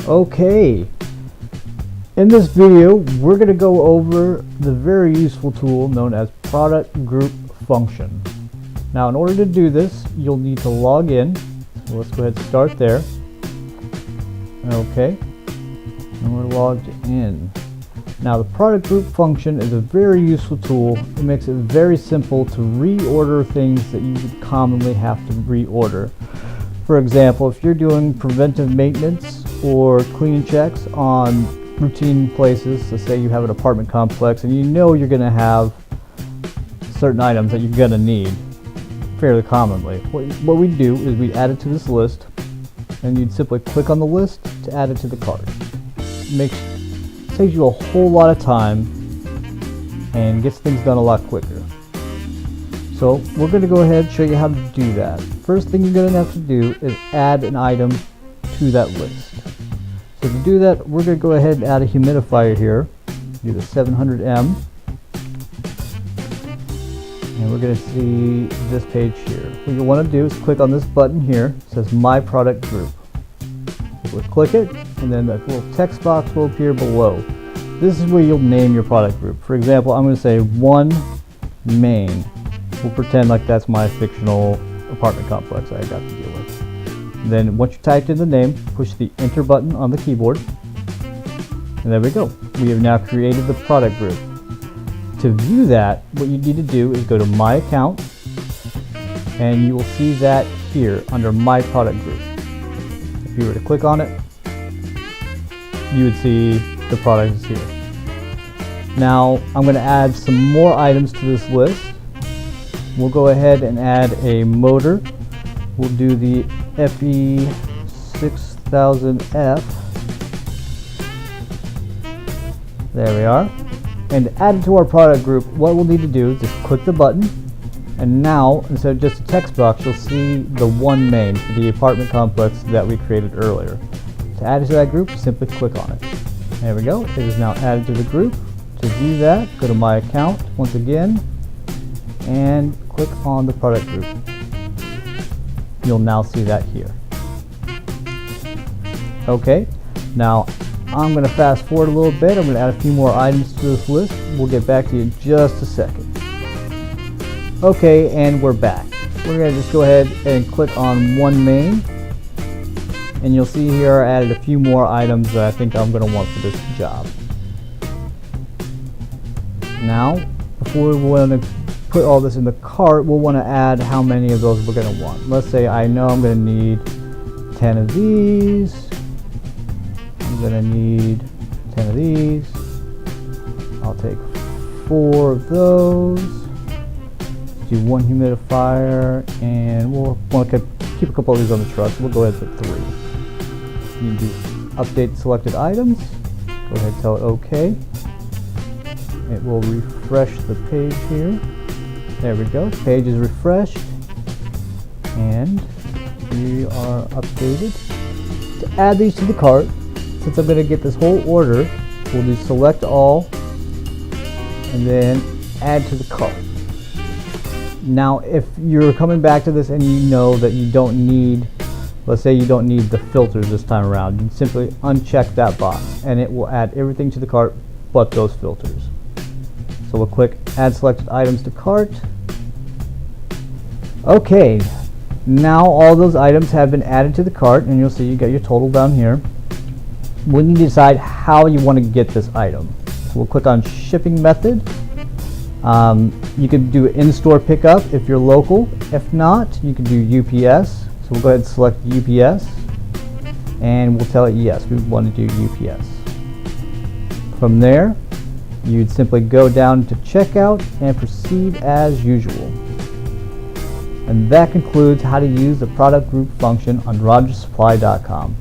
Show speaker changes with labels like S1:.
S1: Okay, in this video we're going to go over the very useful tool known as product group function. Now in order to do this you'll need to log in, so let's go ahead and start there. Okay, and we're logged in. Now the product group function is a very useful tool. It makes it very simple to reorder things that you would commonly have to reorder. For example, if you're doing preventive maintenance or clean checks on routine places, so say you have an apartment complex and you know you're going to have certain items that you're going to need fairly commonly. What we do is we add it to this list, and you'd simply click on the list to add it to the cart. Saves you a whole lot of time and gets things done a lot quicker. So we're going to go ahead and show you how to do that. First thing you're going to have to do is add an item to that list. So to do that, we're going to go ahead and add a humidifier here. Do the 700M. And we're going to see this page here. What you want to do is click on this button here. It says My Product Group. We'll click it, and then that little text box will appear below. This is where you'll name your product group. For example, I'm going to say one main. We'll pretend like that's my fictional apartment complex I got to deal with. Then once you typed in the name, push the enter button on the keyboard. And there we go. We have now created the product group. To view that, what you need to do is go to My Account, and you will see that here under My Product Group. If you were to click on it, you would see the product is here. Now I'm going to add some more items to this list. We'll go ahead and add a motor. We'll do the FE6000F. There we are. And to add it to our product group, what we'll need to do is just click the button, and now instead of just a text box, you'll see the one main for the apartment complex that we created earlier. To add it to that group, simply click on it. There we go. It is now added to the group. To view that, go to My Account once again and click on the product group. You'll now see that here. Okay, now I'm going to fast forward a little bit. I'm going to add a few more items to this list. We'll get back to you in just a second. Okay, and we're back. We're going to just go ahead and click on one main, and you'll see here I added a few more items that I think I'm going to want for this job. Now, before we want to put all this in the cart, we'll want to add how many of those we're going to want. Let's say I know I'm going to need 10 of these. I'm going to need 10 of these. I'll take 4 of those. Do one humidifier, and we'll want to keep a couple of these on the truck, so we'll go ahead and put 3. You can do update selected items. Go ahead and tell it OK. It will refresh the page here. There we go. Page is refreshed, and we are updated. To add these to the cart, since I'm going to get this whole order, we'll do select all and then add to the cart. Now if you're coming back to this and you know that you don't need, let's say you don't need the filters this time around, you simply uncheck that box and it will add everything to the cart but those filters. So we'll click add selected items to cart. Okay, now all those items have been added to the cart, and you'll see you got your total down here. We need to decide how you want to get this item. So we'll click on shipping method. You can do in-store pickup if you're local. If not, you can do UPS. So we'll go ahead and select UPS, and we'll tell it yes, we want to do UPS. From there, you'd simply go down to checkout and proceed as usual. And that concludes how to use the product group function on RogersSupply.com.